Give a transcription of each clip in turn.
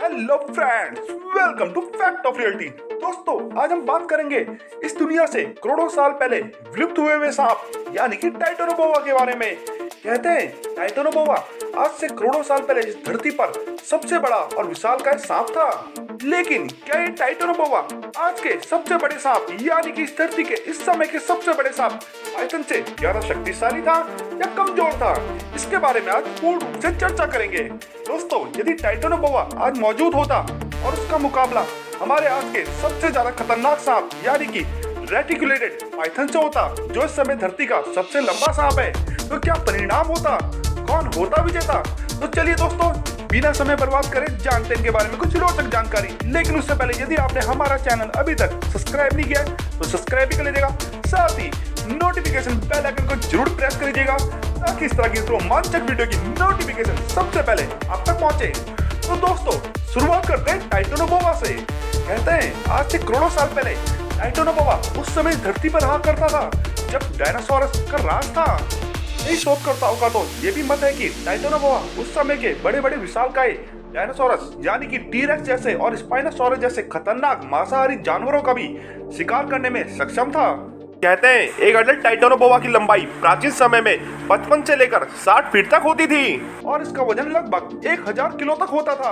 Hello friends, welcome to fact of reality. दोस्तों, आज हम बात करेंगे इस दुनिया से करोड़ों साल पहले विलुप्त हुए हुए सांप यानी कि टाइटोनोबोआ के बारे में। कहते हैं टाइटोनोबोआ आज से करोड़ों साल पहले इस धरती पर सबसे बड़ा और विशालकाय सांप था। लेकिन क्या ये टाइटोनोबोआ आज के सबसे बड़े सांप यानी कि इस धरती के इस समय के सबसे बड़े सांप पाइथन से ज्यादा शक्तिशाली था या कमजोर था? इसके बारे में आज पूर्ण रूप से चर्चा करेंगे। दोस्तों, यदि टाइटोनोबोआ आज मौजूद होता और उसका मुकाबला हमारे आज के सबसे ज्यादा खतरनाक सांप यानी कि रेटिकुलेटेड पाइथन से होता, जो इस समय धरती का सबसे लंबा सांप है, तो क्या परिणाम होता? कौन होता विजेता? तो चलिए दोस्तों, बिना समय बर्बाद करे जानते हैं इनके बारे में कुछ रोचक जानकारी। लेकिन उससे पहले यदि आपने हमारा चैनल अभी तक सब्सक्राइब नहीं किया तो सब्सक्राइब भी कर लीजिएगा, साथ ही नोटिफिकेशन बेल आइकन को जरूर प्रेस कर लीजिएगा ताकि इस तरह की रोमांचक वीडियो की नोटिफिकेशन सबसे पहले आप तक पहुंचे। तो दोस्तों, शुरुआत करते हैं टाइटोनोबोआ से। कहते हैं आज से करोड़ों साल पहले टाइटोनोबोआ उस समय धरती पर रहा करता था जब डायनासोरस का राज था। कई शोधकर्ताओं का तो ये भी मत है कि टाइटोनोबोआ उस समय के बड़े बड़े विशालकाय डायनासोरस यानी कि टीरेक्स जैसे और स्पाइनोसॉरस जैसे खतरनाक मांसाहारी जानवरों का भी शिकार करने में सक्षम था। कहते हैं एक अडल्ट टाइटोनोबोआ की लंबाई प्राचीन समय में 55 से लेकर 60 फीट तक होती थी और इसका वजन लगभग 1000 किलो तक होता था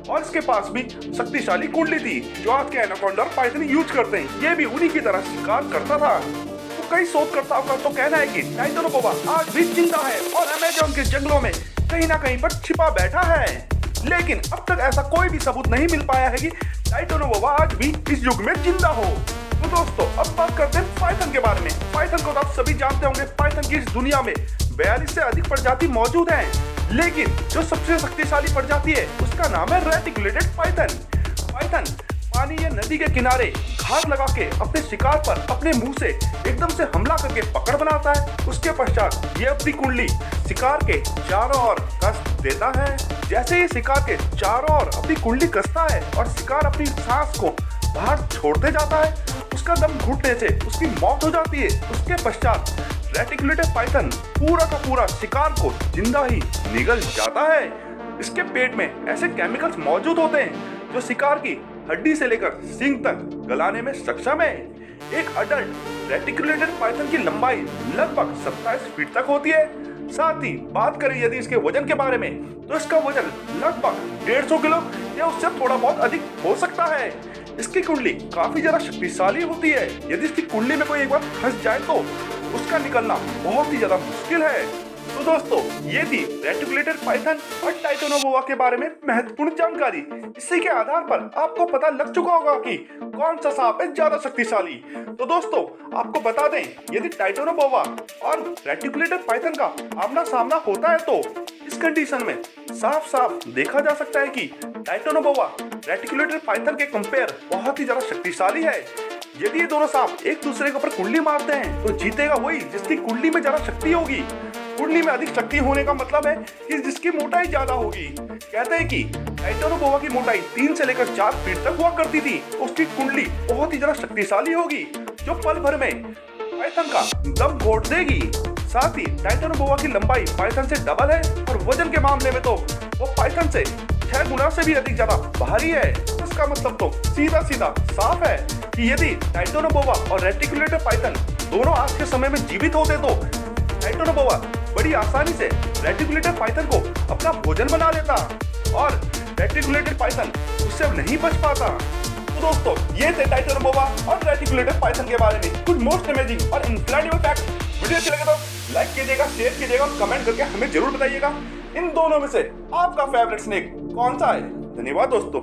और इसके पास भी शक्तिशाली कुंडली थी जो आज के एनाकोंडा और पाइथन यूज करते हैं। ये भी उन्हीं की तरह शिकार करता था। तो कई शोधकर्ताओं का तो कहना है कि टाइटोनोबोआ आज भी जिंदा है और अमेज़न के जंगलों में कहीं ना कहीं पर छिपा बैठा है। लेकिन अब तक ऐसा कोई भी सबूत नहीं मिल पाया है कि टाइटोनोबोआ आज भी इस युग में जिंदा हो। तो दोस्तों, अब बात करते हैं पाइथन के बारे में। पाइथन को तो आप सभी जानते होंगे। पाइथन की इस दुनिया में 42 से अधिक प्रजाति मौजूद हैं। लेकिन जो सबसे शक्तिशाली प्रजाति है उसका नाम है रेटिकुलेटेड पाइथन। पाइथन पानी या नदी के किनारे घात लगा के अपने शिकार पर अपने मुंह से एकदम से हमला करके पकड़ बनाता है। उसके पश्चात ये अपनी कुंडली शिकार के चारों ओर कस देता है। जैसे ये शिकार के चारों ओर अपनी कुंडली कसता है और शिकार अपनी सांस को बाहर छोड़ते जाता है, उसका दम घुटने से उसकी मौत हो जाती है। उसके पश्चात रेटिकुलेटेड पाइथन पूरा का पूरा शिकार को जिंदा ही निगल जाता है। इसके पेट में ऐसे केमिकल्स मौजूद होते हैं जो शिकार की हड्डी से लेकर सींग तक गलाने में सक्षम है। एक अडल्ट रेटिकुलेटेड पाइथन की लंबाई लगभग 27 फीट तक होती है। साथ ही बात करें यदि इसके वजन के बारे में तो इसका वजन लगभग 150 किलो या उससे थोड़ा बहुत अधिक हो सकता है। इसकी कुंडली काफी ज्यादा शक्तिशाली होती है। यदि इसकी कुंडली में कोई एक बार फंस जाए तो उसका निकलना बहुत ही ज्यादा मुश्किल है। तो दोस्तों, ये थी रेटिकुलेटेड पाइथन और टाइटोनोबोआ के बारे में महत्वपूर्ण जानकारी। इसी के आधार पर आपको पता लग चुका होगा कि कौन सा सांप है ज्यादा शक्तिशाली। तो दोस्तों, आपको बता दें यदि टाइटोनोबोआ और रेटिकुलेटेड पाइथन का आमना सामना होता है तो इस कंडीशन में साफ साफ देखा जा सकता है कि टाइटोनोबोआ रेटिकुलेटेड पाइथन के कंपेयर बहुत ही ज्यादा शक्तिशाली है। यदि ये दोनों सांप एक दूसरे के ऊपर कुंडली मारते हैं तो जीतेगा वही जिसकी कुंडली में ज्यादा शक्ति होगी। कुंडली में अधिक शक्ति होने का मतलब है कि जिसकी मोटाई ज्यादा होगी। कहते हैं कि टाइटोनोबोआ की मोटाई 3 से लेकर 4 फीट तक हुआ करती थी। उसकी कुंडली बहुत ही ज्यादा शक्तिशाली होगी जो पल भर में पाइथन का दम घोट देगी। साथ ही टाइटोनोबोआ की लंबाई पाइथन से डबल है और वजन के मामले में तो वो पाइथन से 6 गुना से भी अधिक ज्यादा भारी है। इसका मतलब तो सीधा सीधा साफ है कि यदि टाइटोनोबोआ और रेटिकुलेटेड पाइथन दोनों आज के समय में जीवित होते तो टाइटोनोबोआ बड़ी आसानी से रेटिकुलेटेड पाइथन को अपना भोजन बना लेता और रेटिकुलेटेड पाइथन उससे नहीं बच पाता। तो दोस्तों, ये थे टाइटोनोबोआ और रेटिकुलेटेड पाइथन के बारे में कुछ मोस्ट अमेजिंग और इनक्रेडिबल फैक्ट। वीडियो अच्छी लगे तो लाइक कीजिएगा, शेयर कीजिएगा और कमेंट करके हमें जरूर बताइएगा इन दोनों में से आपका फेवरेट स्नेक कौन सा है। धन्यवाद दोस्तों।